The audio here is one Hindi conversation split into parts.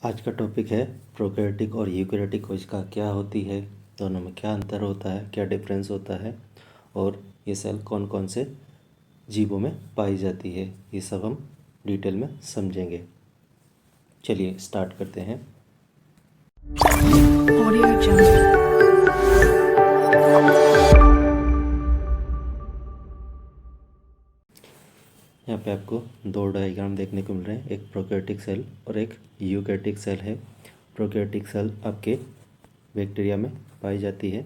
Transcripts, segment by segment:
आज का टॉपिक है प्रोकैरियोटिक और यूकैरियोटिक कोशिका क्या होती है, दोनों में क्या अंतर होता है, क्या डिफरेंस होता है और ये सेल कौन कौन से जीवों में पाई जाती है, ये सब हम डिटेल में समझेंगे। चलिए स्टार्ट करते हैं। यहाँ पे आपको दो डायग्राम देखने को मिल रहे हैं, एक प्रोकैरियोटिक सेल और एक यूकैरियोटिक सेल है। प्रोकैरियोटिक सेल आपके बैक्टीरिया में पाई जाती है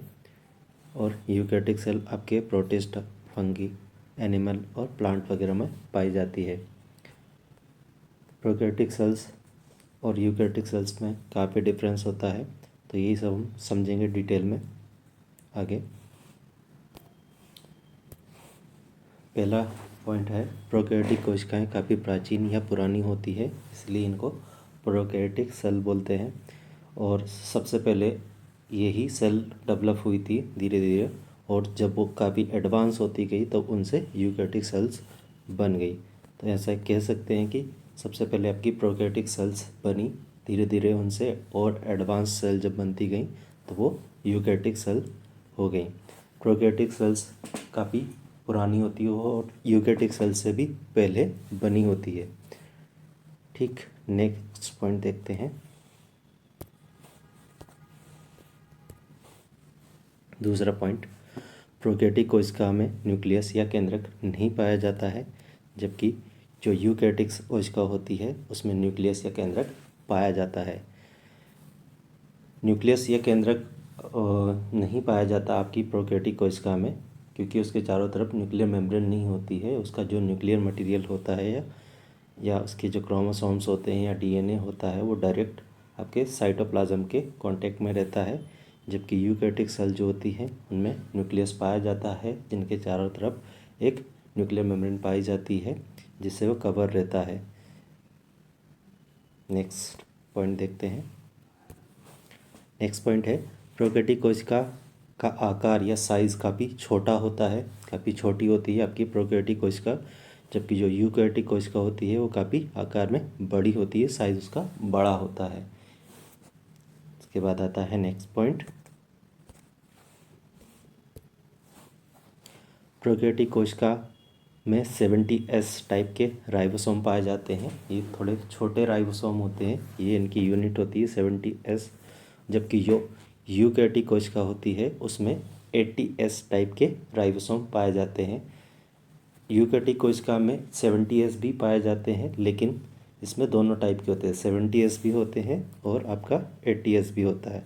और यूकैरियोटिक सेल आपके प्रोटिस्ट, फंगी, एनिमल और प्लांट वगैरह में पाई जाती है। प्रोकैरियोटिक सेल्स और यूकैरियोटिक सेल्स में काफ़ी डिफरेंस होता है, तो यही सब हम समझेंगे डिटेल में आगे। पहला पॉइंट है, प्रोकैरियोटिक कोशिकाएं काफ़ी प्राचीन या पुरानी होती है, इसलिए इनको प्रोकैरियोटिक सेल बोलते हैं। और सबसे पहले यही सेल डेवलप हुई थी धीरे धीरे, और जब वो काफ़ी एडवांस होती गई तो उनसे यूकैरियोटिक सेल्स बन गई। तो ऐसा कह सकते हैं कि सबसे पहले आपकी प्रोकैरियोटिक सेल्स बनी, धीरे धीरे उनसे और एडवांस सेल जब बनती गई तो वो यूकैरियोटिक सेल हो गई। प्रोकैरियोटिक सेल्स काफ़ी पुरानी होती है और यूकैरियोटिक सेल से भी पहले बनी होती है। ठीक, नेक्स्ट पॉइंट देखते हैं। दूसरा पॉइंट, प्रोकैरियोटिक कोशिका में न्यूक्लियस या केंद्रक नहीं पाया जाता है, जबकि जो यूकैरियोटिक कोशिका होती है उसमें न्यूक्लियस या केंद्रक पाया जाता है। न्यूक्लियस या केंद्रक नहीं पाया जाता आपकी प्रोकैरियोटिक कोशिका में, क्योंकि उसके चारों तरफ न्यूक्लियर मेम्ब्रेन नहीं होती है। उसका जो न्यूक्लियर मटेरियल होता है या उसके जो क्रोमोसोम्स होते हैं या डीएनए होता है वो डायरेक्ट आपके साइटोप्लाज्म के कांटेक्ट में रहता है, जबकि यूकैरियोटिक सेल जो होती है उनमें न्यूक्लियस पाया जाता है, जिनके चारों तरफ एक न्यूक्लियर मेम्ब्रेन पाई जाती है जिससे वो कवर रहता है। नेक्स्ट पॉइंट देखते हैं। नेक्स्ट पॉइंट है, प्रोकैरियोटिक कोशिका का आकार या साइज़ काफ़ी छोटा होता है, काफ़ी छोटी होती है आपकी प्रोकैरियोटिक कोशिका, जबकि जो यूकैरियोटिक कोशिका होती है वो काफ़ी आकार में बड़ी होती है, साइज़ उसका बड़ा होता है। इसके बाद आता है नेक्स्ट पॉइंट, प्रोकैरियोटिक कोशिका में 70S टाइप के राइबोसोम पाए जाते हैं। ये थोड़े छोटे राइबोसोम होते हैं, ये इनकी यूनिट होती है 70S, जबकि जो यूकैरियोटिक कोशिका होती है उसमें 80S टाइप के राइबोसोम पाए जाते हैं। यूकैरियोटिक कोशिका में 70S भी पाए जाते हैं, लेकिन इसमें दोनों टाइप के होते हैं, 70S भी होते हैं और आपका 80S भी होता है।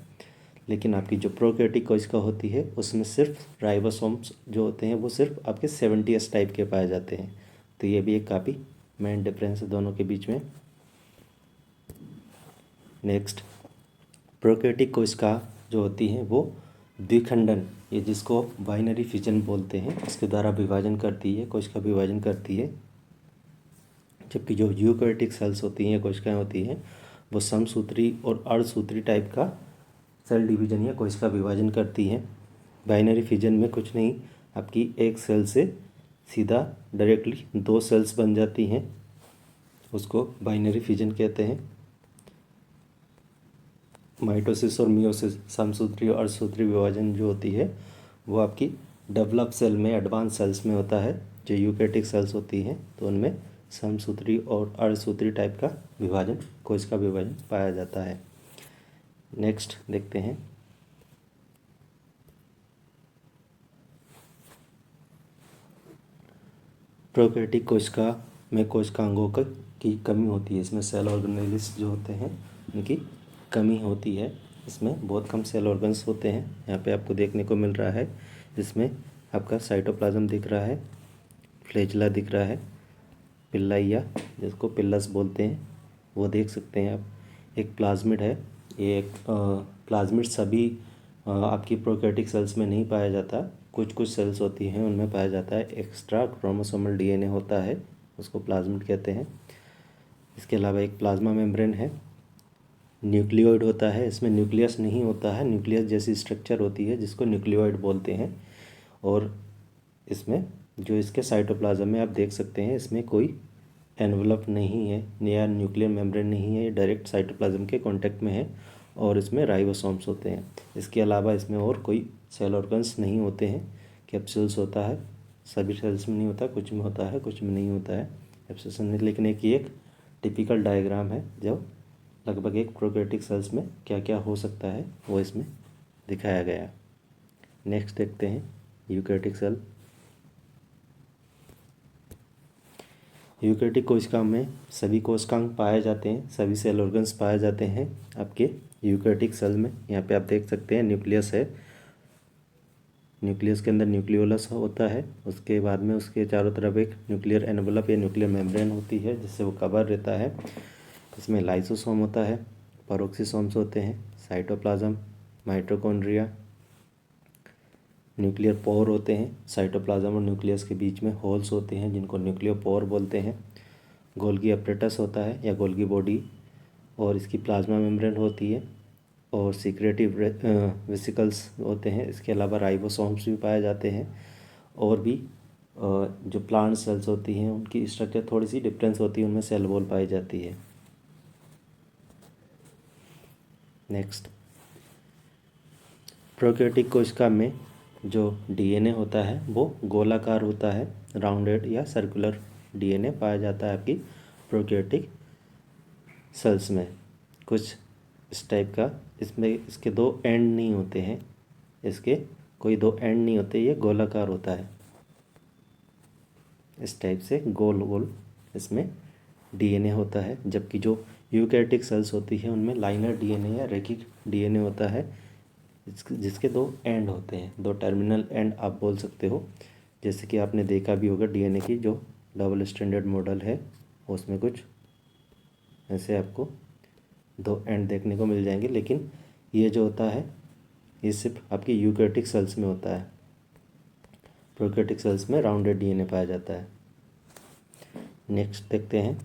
लेकिन आपकी जो प्रोकैरियोटिक कोशिका होती है उसमें सिर्फ राइबोसोम्स जो होते हैं वो सिर्फ आपके 70S टाइप के पाए जाते हैं। तो ये भी एक काफ़ी मेन डिफरेंस है दोनों के बीच में। नेक्स्ट, प्रोकैरियोटिक कोशिका जो होती हैं वो द्विखंडन, ये जिसको बाइनरी फिजन बोलते हैं, उसके द्वारा विभाजन करती है, कोशिका विभाजन करती है, जबकि जो यूकैरियोटिक सेल्स होती हैं, कोशिकाएं होती हैं, वो समसूत्री और अर्धसूत्री टाइप का सेल डिवीजन या कोशिका विभाजन करती हैं। बाइनरी फिजन में कुछ नहीं, आपकी एक सेल से सीधा डायरेक्टली दो सेल्स बन जाती हैं, उसको बाइनरी फिजन कहते हैं। माइटोसिस और मियोसिस, समसूत्री और अर्धसूत्री विभाजन जो होती है वो आपकी डेवलप सेल में, एडवांस सेल्स में होता है। जो यूकैरियोटिक सेल्स होती हैं तो उनमें समसूत्री और अर्धसूत्री टाइप का विभाजन, कोशिका विभाजन पाया जाता है। नेक्स्ट देखते हैं, प्रोकैरियोटिक कोशिका में कोशिकांगों की कमी होती है। इसमें सेल ऑर्गेनेल्स जो होते हैं उनकी कमी होती है, इसमें बहुत कम सेल ऑर्गन्स होते हैं। यहाँ पे आपको देखने को मिल रहा है, जिसमें आपका साइटोप्लाज्म दिख रहा है, फ्लैजेला दिख रहा है, पिल्लाइया जिसको पिल्लस बोलते हैं वो देख सकते हैं आप, एक प्लाज्मिड है। ये एक प्लाज्मिड सभी आपकी प्रोकैरियोटिक सेल्स में नहीं पाया जाता, कुछ कुछ सेल्स होती हैं उनमें पाया जाता है। एक्स्ट्रा क्रोमोसोमल डीएनए होता है, उसको प्लाज्मिड कहते हैं। इसके अलावा एक प्लाज्मा मेम्ब्रेन है, न्यूक्लियोइड होता है, इसमें न्यूक्लियस नहीं होता है, न्यूक्लियस जैसी स्ट्रक्चर होती है जिसको न्यूक्लियोइड बोलते हैं। और इसमें जो इसके साइटोप्लाज्म में आप देख सकते हैं, इसमें कोई एनवलप नहीं है या न्यूक्लियर मेम्ब्रेन नहीं है, ये डायरेक्ट साइटोप्लाज्म के कांटेक्ट में है और इसमें राइबोसोम्स होते हैं। इसके अलावा इसमें और कोई सेल ऑर्गन्स नहीं होते हैं। कैप्सूल्स होता है, सभी सेल्स में नहीं होता, कुछ में होता है, कुछ में नहीं होता है कैप्सूल्स में। लेकिन एक टिपिकल डायग्राम है जो लगभग एक प्रोकैरियोटिक सेल्स में क्या क्या हो सकता है वो इसमें दिखाया गया है। नेक्स्ट देखते हैं यूकैरियोटिक सेल। यूकैरियोटिक कोशिका में सभी कोशिकांग पाए जाते हैं, सभी सेल ऑर्गन्स पाए जाते हैं आपके यूकैरियोटिक सेल में। यहाँ पे आप देख सकते हैं न्यूक्लियस है, न्यूक्लियस के अंदर न्यूक्लियोलस होता है, उसके बाद में उसके चारों तरफ एक न्यूक्लियर एनवलप या न्यूक्लियर मेम्ब्रेन होती है जिससे वो कवर रहता है। इसमें लाइसोसोम होता है, पेरोक्सिसोम्स होते हैं, साइटोप्लाज्म, माइटोकॉन्ड्रिया, न्यूक्लियर पोर होते हैं, साइटोप्लाज्म और न्यूक्लियस के बीच में होल्स होते हैं जिनको न्यूक्लियोपोर बोलते हैं। गोल्गी अपरेटस होता है या गोल्गी बॉडी और इसकी प्लाज्मा मेम्ब्रेन होती है और सीक्रेटिव वेसिकल्स होते हैं। इसके अलावा राइबोसोम्स भी पाए जाते हैं और भी जो प्लांट सेल्स होती हैं उनकी स्ट्रक्चर थोड़ी सी डिफरेंस होती है, उनमें सेल वॉल पाई जाती है। नेक्स्ट, प्रोकैरियोटिक कोशिका में जो डीएनए होता है वो गोलाकार होता है, राउंडेड या सर्कुलर डीएनए पाया जाता है आपकी प्रोकैरियोटिक सेल्स में। कुछ इस टाइप का, इसमें इसके दो एंड नहीं होते हैं, इसके कोई दो एंड नहीं होते, ये गोलाकार होता है। इस टाइप से गोल गोल इसमें डीएनए होता है। जबकि जो यूकैरियोटिक सेल्स होती है उनमें लाइनर डीएनए या रेखिक डीएनए होता है जिसके दो एंड होते हैं, दो टर्मिनल एंड आप बोल सकते हो। जैसे कि आपने देखा भी होगा डीएनए की जो डबल स्टैंडर्ड मॉडल है उसमें कुछ ऐसे आपको दो एंड देखने को मिल जाएंगे। लेकिन ये जो होता है ये सिर्फ आपकी यूकैरियोटिक सेल्स में होता है, प्रोकैरियोटिक सेल्स में राउंडेड डीएनए पाया जाता है। नेक्स्ट देखते हैं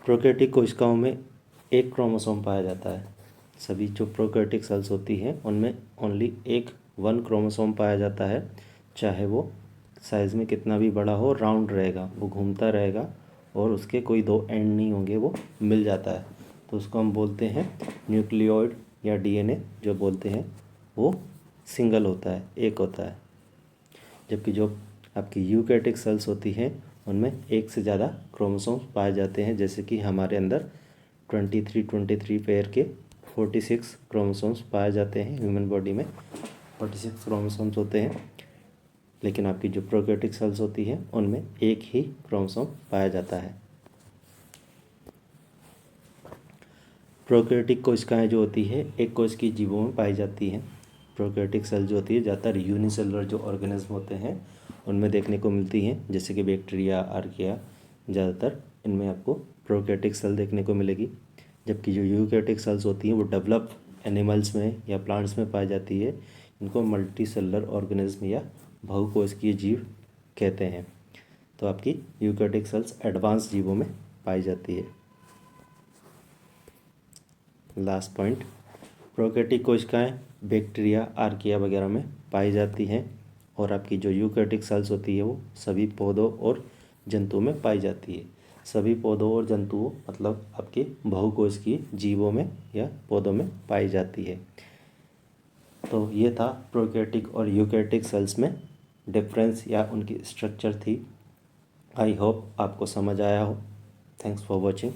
प्रोकैरियोटिक कोशिकाओं में एक क्रोमोसोम पाया जाता है। सभी जो प्रोकैरियोटिक सेल्स होती हैं उनमें ओनली वन क्रोमोसोम पाया जाता है, चाहे वो साइज़ में कितना भी बड़ा हो, राउंड रहेगा, वो घूमता रहेगा और उसके कोई दो एंड नहीं होंगे, वो मिल जाता है। तो उसको हम बोलते हैं न्यूक्लियोइड या डीएनए जो बोलते हैं वो सिंगल होता है, एक होता है। जबकि जो आपकी यूकैरियोटिक सेल्स होती हैं उनमें एक से ज़्यादा क्रोमोसोम्स पाए जाते हैं। जैसे कि हमारे अंदर 23 पेयर के 46 क्रोमोसोम्स पाए जाते हैं। ह्यूमन बॉडी में 46 क्रोमोसोम्स होते हैं, लेकिन आपकी जो प्रोकैरियोटिक सेल्स होती हैं उनमें एक ही क्रोमोसोम पाया जाता है। प्रोकैरियोटिक कोशिकाएं जो होती है एक कोशिकीय जीवों में पाई जाती हैं। प्रोकैरियोटिक सेल जो होती है ज़्यादातर यूनिसेलुलर जो ऑर्गेनिज्म होते हैं उनमें देखने को मिलती हैं, जैसे कि बैक्टीरिया, आर्किया, ज़्यादातर इनमें आपको प्रोकैरियोटिक सेल देखने को मिलेगी। जबकि जो यूकैरियोटिक सेल्स होती हैं वो डेवलप एनिमल्स में या प्लांट्स में पाई जाती है। इनको मल्टी सेलुलर ऑर्गेनिज्म या बहुकोशिकीय जीव कहते हैं। तो आपकी यूकैरियोटिक सेल्स एडवांस जीवों में पाई जाती है। लास्ट पॉइंट, प्रोकैरियोटिक कोशिकाएं बैक्टीरिया, आर्किया वगैरह में पाई जाती हैं और आपकी जो यूकैरियोटिक सेल्स होती है वो सभी पौधों और जंतुओं में पाई जाती है। सभी पौधों और जंतुओं मतलब आपके बहुकोशिकीय जीवों में या पौधों में पाई जाती है। तो ये था प्रोकैरियोटिक और यूकैरियोटिक सेल्स में डिफरेंस या उनकी स्ट्रक्चर थी। आई होप आपको समझ आया हो। Thanks for watching.